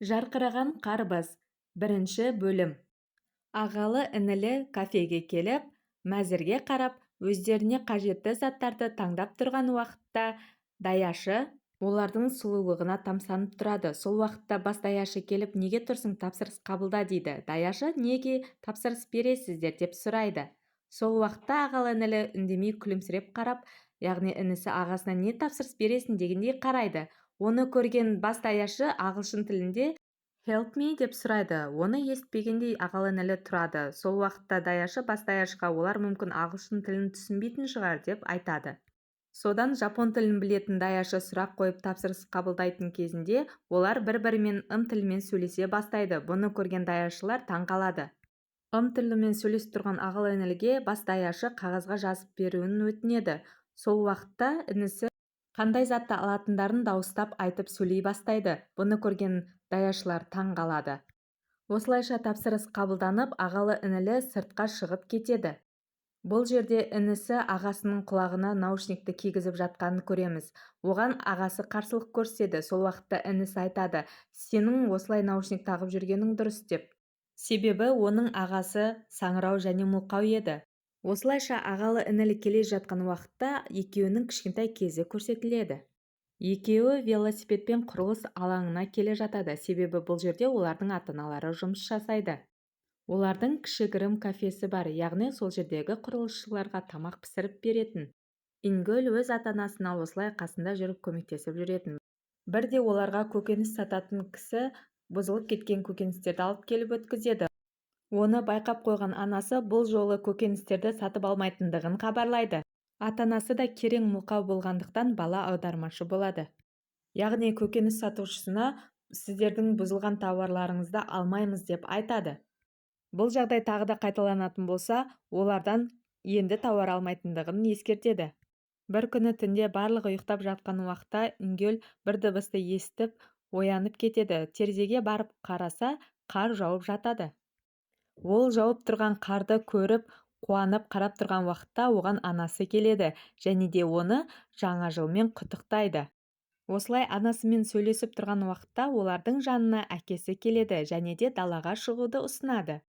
Жарқыраған қарбыз. Бірінші бөлім. Ағалы-інілі кафеге келіп, мәзірге қарап, өздеріне қажетті заттарды таңдап тұрған уақытта даяшы олардың сұлулығына тамсанып тұрады. Сол уақытта бас даяшы келіп, неге тұрсың, тапсырыс қабылда дейді. Даяшы неге тапсырыс бересіздер деп сұрайды. Сол уақытта ағалы-інілі үндемей күлімсіреп қарап, яғни інісі ағасына не тапсырыс бересің дегендей қарайды. Оны көрген бас даяшы ағылшын тілінде «Help me» деп сұрайды. Оны естпегендей ағалы-інілі тұрады. Сол уақытта даяшы бас даяшыға олар мүмкін ағылшын тілін түсінбейтін шығар деп айтады. Содан жапон тілін білетін даяшы сұрақ қойып тапсырыс қабылдайтын кезінде олар бір-бірімен тілімен сөйлесе бастайды. Бұны көрген даяшылар таң қалады. Тілімен сөйлесіп тұрған ағалы-ініліге бас даяшы қағазға жазып беруін өтінеді. Сол уақытта інісі қандай затты алатындарын дауыстап айтып сөйлей бастайды. Бұны көрген даяшылар таң қалады. Осылайша тапсырыс қабылданып, ағалы-інілі сыртқа шығып кетеді. Бұл жерде інісі ағасының құлағына наушникті кигізіп жатқанын көреміз. Оған ағасы қарсылық көрсетеді. Сол уақытта інісі айтады: «Сенің осылай наушник тағып жүргенің дұрыс» деп. Себебі оның ағасы саңырау және мылқау еді. Осылайша ағалы-інілі келе жатқан уақытта екеуінің кішкентай кезі көрсетіледі. Екеуі велосипедпен құрылыс алаңына келе жатады. Себебі бұл жерде олардың ата-аналары жұмыс жасайды. Олардың кішігірім кафесі бар, яғни сол жердегі құрылысшыларға тамақ пісіріп беретін. Ингөл өз ата-анасына осылай қасында жүріп көмектесіп жүретін. Бірде оларға көкөніс сататын кісі бұзылып кеткен көкөністерді алып келіп өткізеді. Оны байқап қойған анасы бұл жолы көкөністерді сатып алмайтындығын хабарлайды. Ата-анасы да керең мылқау болғандықтан бала аудармашы болады. Яғни көкөніс сатушысына сіздердің бұзылған тауарларыңызды алмаймыз деп айтады. Бұл жағдай тағы да қайталанатын болса, олардан енді тауар алмайтындығын ескертеді. Бір күні түнде барлығы ұйықтап жатқан уақытта Ингөл бір дыбысты естіп, оянып кетеді. Терезеге барып қараса, қар жауып жатады. Ол жауып тұрған қарды көріп, қуанып қарап тұрған уақытта оған анасы келеді және де оны жаңа жылмен құттықтайды. Осылай анасымен сөйлесіп тұрған уақытта олардың жанына әкесі келеді және де далаға шығуды ұсынады.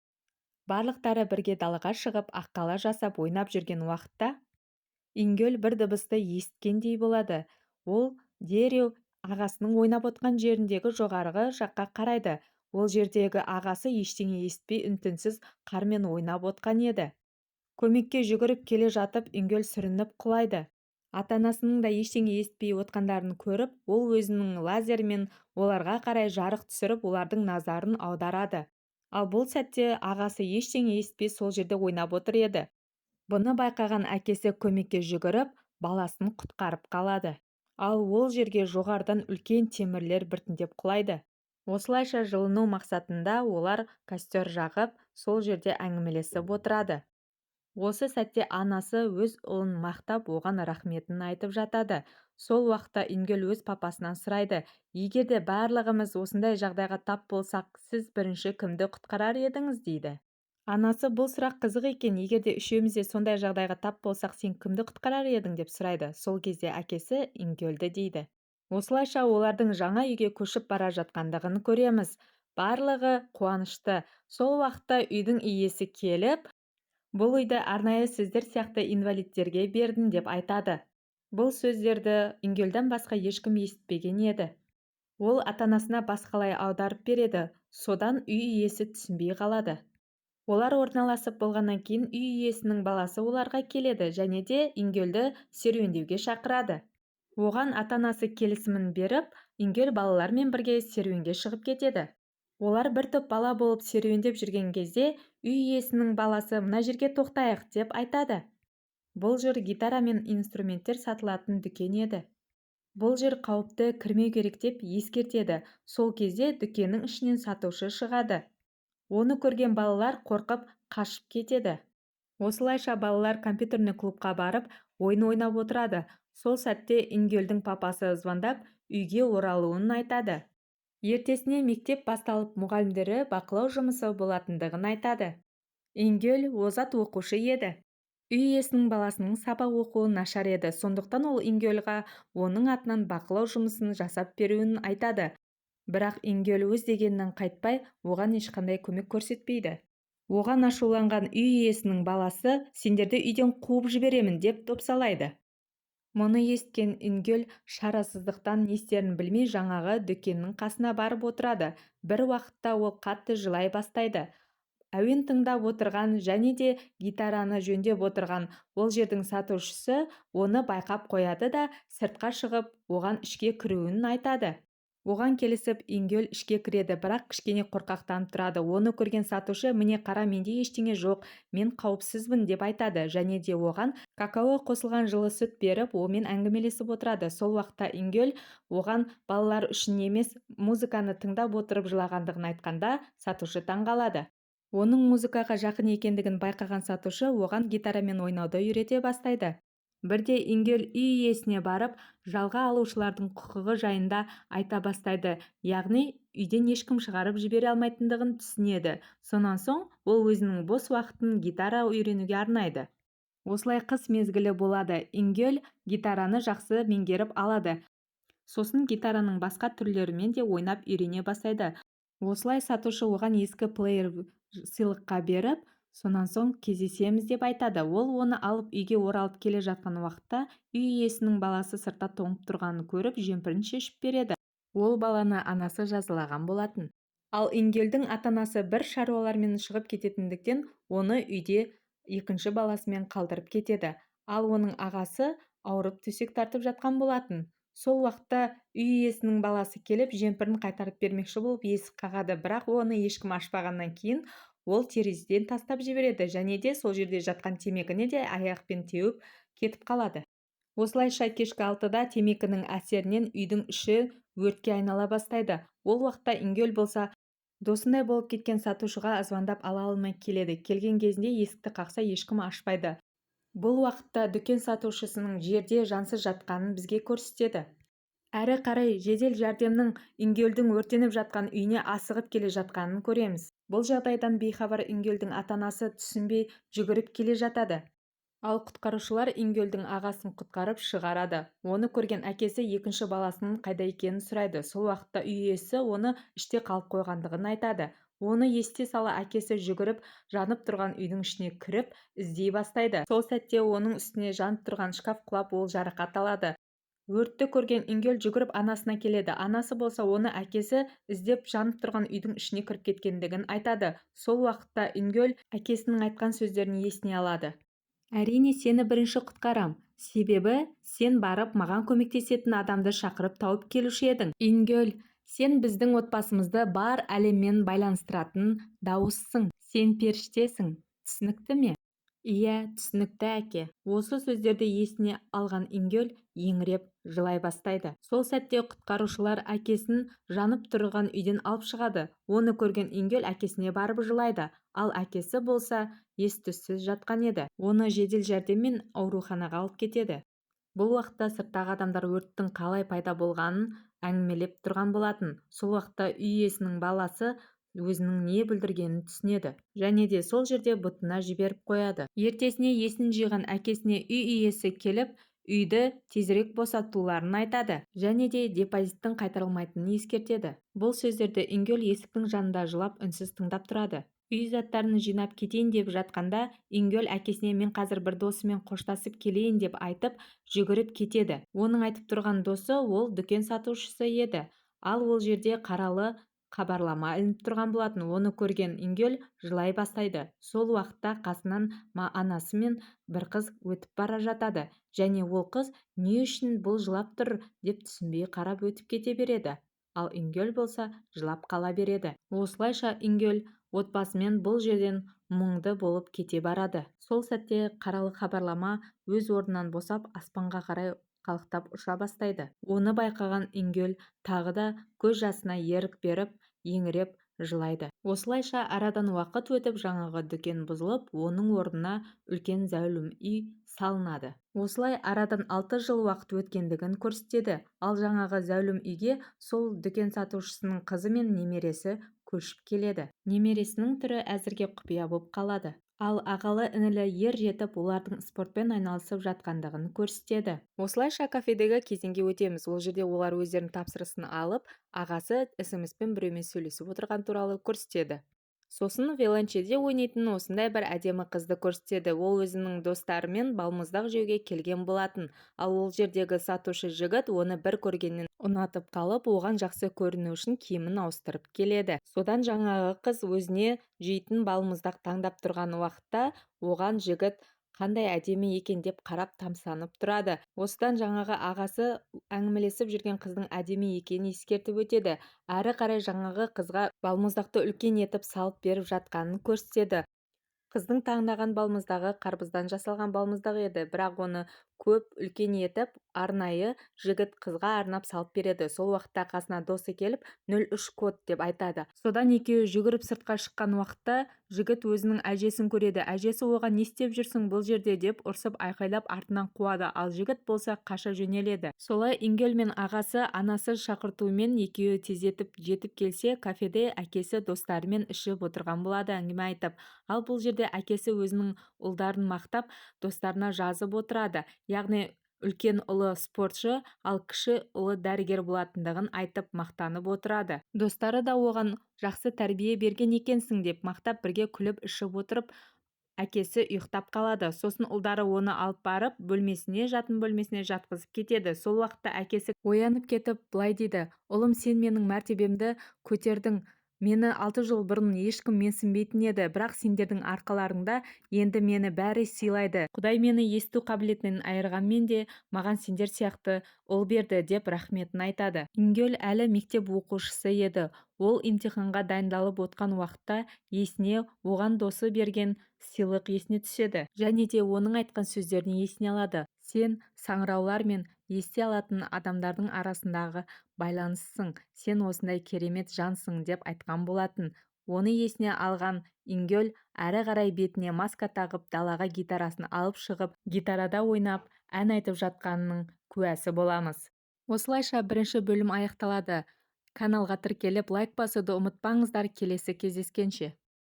Барлықтары бірге далаға шығып, аққала жасап ойнап жүрген уақытта Ингөл бір дыбысты есіткендей болады. Ол дереу ағасының ойнап отқан жеріндегі жоғарғы жаққа қарайды. Ол жердегі ағасы ештеңе естпей үн-түнсіз қармен ойнап отқан еді. Көмекке жүгіріп келе жатып, Ингөл сүрініп құлайды. Ата-анасының да ештеңе естпей отқандарын көріп, ол өзінің лазермен оларға қарай жарық түсіріп, олардың назарын аударады. Ал бұл сәтте ағасы ештеңе естпей сол жерде ойнап отыр еді. Бұны байқаған әкесі көмекке жүгіріп, баласын құтқарып қалады. Ал ол жерге жоғарыдан үлкен темірлер біртіндеп құлайды. Осылайша жылыну мақсатында олар костер жағып, сол жерде әңгімелесіп отырады. Осы сәтте анасы өз ұлын мақтап, оған рахметін айтып жатады. Сол уақытта Ингөл өз папасынан сұрайды: «Егер де барлығымыз осындай жағдайға тап болсақ, сіз бірінші кімді құтқарар едіңіз?» дейді. Анасы бұл сұрақ қызық екен, егер де үшеуміз де сондай жағдайға тап болсақ, сен кімді құтқарар едің деп сұрайды. Сол кезде әкесі Ингөлді дейді. Осылайша олардың жаңа үйге көшіп бара жатқандығын көреміз. Барлығы қуанышты. Сол уақытта үйдің иесі келіп, «Бұл үйді арнайы сіздер сияқты инвалидтерге бердім» деп айтады. Бұл сөздерді Ингөлден басқа ешкім естіпеген еді. Ол ата-анасына басқалай аударып береді. Содан үй иесі түсінбей қалады. Олар орналасып болғаннан кейін үй иесінің баласы оларға келеді және де Ингөлді серуендеуге шақырады. Оған ата-анасы келісімін беріп, Ингөл балалармен бірге серуенге шығып кетеді. Олар бір топ бала болып серуендеп жүрген кезде үй иесінің баласы «Мына жерге тоқтайық» деп айтады. Бұл жер гитара мен инструменттер сатылатын дүкен еді. Бұл жер қауіпті, кірмеу керек деп ескертеді. Сол кезде дүкеннің ішінен сатушы шығады. Оны көрген балалар қорқып қашып кетеді. Осылайша балалар компьютерный клубқа барып, ойын ойнап отырады. Сол сәтте Ингөлдің папасы звондап, үйге оралуын айтады. Ертесіне мектеп басталып, мұғалімдері бақылау жұмысы болатындығын айтады. Ингөл озат оқушы еді. Үй иесінің баласының сабақ оқуы нашар еді, сондықтан ол Ингөлға оның атынан бақылау жұмысын жасап беруін айтады. Бірақ Ингөл өз дегенінен қайтпай, оған ешқандай көмек көрсетпейді. Оған ашуланған үй иесінің баласы сендерді үйден қуып жіберемін деп топсалайды. Мұны естіген Ингөл шарасыздықтан не істерін білмей жаңағы дүкеннің қасына барып отырады. Бір уақытта ол қатты жылай бастайды. Әуен тыңдап отырған және де гитараны жөндеп отырған ол жердің сатушысы оны байқап қояды да сыртқа шығып, оған ішке кіруін айтады. Оған келісіп, Ингөл ішке кіреді, бірақ кішкене қорқақтанып тұрады. Оны көрген сатушы, міне қара, менде ештеңе жоқ, мен қауіпсізбін деп айтады, және де оған какао қосылған жылы сүт беріп, онымен әңгімелесіп отырады. Сол уақытта Ингөл оған балалар үшін емес, музыканы тыңдап отырып жылағандығын айтқанда, сатушы таңғалады. Оның музыкаға жақын екендігін байқаған сатушы оған гитарамен ойнауды үйрете бастайды. Бірде Ингөл үй иесіне барып, жалға алушылардың құқығы жайында айта бастайды, яғни үйден ешкім шығарып жібере алмайтындығын түсінеді. Сонан соң ол өзінің бос уақытын гитара үйренуге арнайды. Осылай қыс мезгілі болады. Ингөл гитараны жақсы меңгеріп алады. Сосын гитараның басқа түрлерімен де ойнап үйрене бастайды. Осылай сатушы оған ескі плеер сыйлыққа беріп, сонан соң кездесеміз деп айтады. Ол оны алып үйге оралып келе жатқан уақытта үй иесінің баласы сыртта тоңып тұрғанын көріп, жемпірін шешіп береді. Ол баланы анасы жазалаған болатын. Ал Ингөлдің ата-анасы бір шаруалармен шығып кететіндіктен, оны үйде екінші баласымен қалдырып кетеді. Ал оның ағасы ауырып төсек тартып жатқан болатын. Сол уақытта үй иесінің баласы келіп, жемпірін қайтарып бермекші болып есік қағады, бірақ оны ешкім ашпағаннан кейін ол терезеден тастап жібереді, және де сол жерде жатқан темекіні де аяқпен теуіп кетіп қалады. Осылайша кешкі 6-да темекінің әсерінен үйдің іші өртке айнала бастайды. Ол уақытта Ингөл болса, досындай болып кеткен сатушыға звондап ала алмай келеді. Келген кезінде есікті қақса ешкім ашпайды. Бұл уақытта дүкен сатушысының жерде жансыз жатқанын бізге көрсетеді. Әрі қарай жедел жәрдемнің Ингөлдің өртеніп жатқан үйіне асығып келе жатқанын көреміз. Бұл жағдайдан бейхабар Ингөлдің ата-анасы түсінбей жүгіріп келе жатады. Ал құтқарушылар Ингөлдің ағасын құтқарып шығарады. Оны көрген әкесі екінші баласының қайда екенін сұрайды. Сол уақытта үй иесі оны іште қалып қойғандығын айтады. Оны есте сала әкесі жүгіріп, жанып тұрған үйдің ішіне кіріп, іздей бастайды. Сол сәтте оның үстіне жанып тұрған шкаф құлап, ол жарақат алады. Өртті көрген Ингөл жүгіріп анасына келеді. Анасы болса оны әкесі іздеп жанып тұрған үйдің ішіне кіріп кеткендігін айтады. Сол уақытта Ингөл әкесінің айтқан сөздерін есіне алады. Әрине, сені бірінші құтқарам. Себебі сен барып маған көмектесетін адамды шақырып тауып келуші едің. Ингөл, сен біздің отбасымызды бар әлеммен байланыстыратын дауыссың. Сен періштесің. Түсінікті ме? Иә, түсінікті әке. Осы сөздерді есіне алған Ингөл еңіреп жылай бастайды. Сол сәтте құтқарушылар әкесін жанып тұрған үйден алып шығады. Оны көрген Ингөл әкесіне барып жылайды, ал әкесі болса ес-түссіз жатқан еді. Оны жедел жәрдеммен ауруханаға алып кетеді. Бұл уақытта сырттағы адамдар өрттің қалай пайда болғанын әңгімелеп тұрған болатын. Сол уақытта үй иесінің баласы өзінің не бүлдіргенін түсінеді, және де сол жерде бұтына жіберіп қояды. Ертесіне есін жиған әкесіне үй иесі келіп, үйді тезірек босатуларын айтады, және де депозиттің қайтарылмайтынын ескертеді. Бұл сөздерді Ингөл есіктің жанында жылап үнсіз тыңдап тұрады. Үй заттарын жинап кетейін деп жатқанда, Ингөл әкесіне мен қазір бір досымен қоштасып келейін деп айтып, жүгіріп кетеді. Оның айтып тұрған досы ол дүкен сатушысы еді, ал ол жерде қаралы хабарлама ілініп тұрған болатын. Оны көрген Ингөл жылай бастайды. Сол уақытта қасынан анасы мен бір қыз өтіп бара жатады, және ол қыз не үшін бұл жылап тұр деп түсінбей қарап өтіп кете береді. Ал Ингөл болса жылап қала береді. Осылайша Ингөл отбасымен бұл жерден мұңды болып кете барады. Сол сәтте қаралы хабарлама өз орнынан босап аспанға қарай қалықтап ұша бастайды. Оны байқаған Ингөл тағы да көз жасына ерік беріп, еңіреп жылайды. Осылайша арадан уақыт өтіп жаңағы дүкен бұзылып, оның орнына үлкен зәулім үй салынады. Осылай арадан 6 жыл уақыт өткендігін көрсетеді. Ал жаңағы зәулім үйге сол дүкен сатушысының қызы мен немересі көшіп келеді. Немересінің түрі әзірге құпия болып қалады. Ал ағалы-інілі ер жетіп олардың спортпен айналысып жатқандығын көрсетеді. Осылайша кафедегі кезеңге өтеміз. Ол жерде олар өздерінің тапсырысын алып, ағасы смспен біреумен сөйлесіп отырған туралы көрсетеді. Сосын виолончельде ойнайтын осындай бір әдемі қызды көрсетеді. Ол өзінің достарымен балмұздақ жеуге келген болатын. Ал ол жердегі сатушы жігіт оны бір көргеннен ұнатып қалып, оған жақсы көріну үшін киімін ауыстырып келеді. Содан жаңағы қыз өзіне жейтін балмұздақ таңдап тұрған уақытта оған жігіт қандай әдемі екен деп қарап тамсанып тұрады. Осыдан жаңағы ағасы әңгімелесіп жүрген қыздың әдемі екенін ескертіп өтеді. Әрі қарай жаңағы қызға балмұздақты үлкен етіп салып беріп жатқанын көрсетеді. Қыздың таңдаған балмұздағы қарбыздан жасалған балмұздақ еді, бірақ оны көп үлкен етіп арнайы жігіт қызға арнап салып береді. Сол уақытта қасына досы келіп 03 код деп айтады. Содан екеуі жүгіріп сыртқа шыққан уақытта жігіт өзінің әжесін көреді. Әжесі оған не істеп жүрсің бұл жерде деп ұрсып айқайлап артынан қуады, ал жігіт болса қаша жөнеледі. Солай Ингель мен ағасы анасы шақыртуымен екеуі тездетіп жетіп келсе, кафеде әкесі достарымен ішіп отырған болады, әңгіме айтып. Ал бұл жерде әкесі өзінің ұлдарын мақтап, достарына жазып отырады. Яғни үлкен ұлы спортшы, ал кіші ұлы дәрігер болатындығын айтып мақтанып отырады. Достары да оған жақсы тәрбие берген екенсің деп мақтап бірге күліп ішіп отырып, әкесі ұйықтап қалады. Сосын ұлдары оны алып барып жатын бөлмесіне жатқызып кетеді. Сол уақытта әкесі оянып кетіп былай дейді: "Ұлым, сен менің мәртебемді көтердің. Мені 6 жыл бұрын ешкім менсінбейтін еді, бірақ сендердің арқаларыңда енді мені бәрі сыйлайды. Құдай мені есту қабілетінен айырғанмен де маған сендер сияқты ұл берді" деп рахметін айтады. Ингель әлі мектеп оқушысы еді. Ол емтиханға дайындалып отқан уақытта есіне оған досы берген сыйлық есіне түседі. Және де оның айтқан сөздерін есіне алады. "Сен саңыраулар мен ести алатын адамдардың арасындағы байланыссың, сен осындай керемет жансың" деп айтқан болатын. Оны есіне алған Ингель әрі қарай бетіне маска тағып далаға гитарасын алып шығып, гитарада ойнап, ән айтып жатқанының куәсі боламыз. Осылайша бірінші бөлім аяқталады. Каналға тіркеліп лайк басуды ұмытпаңыздар. Келесі кездескенше.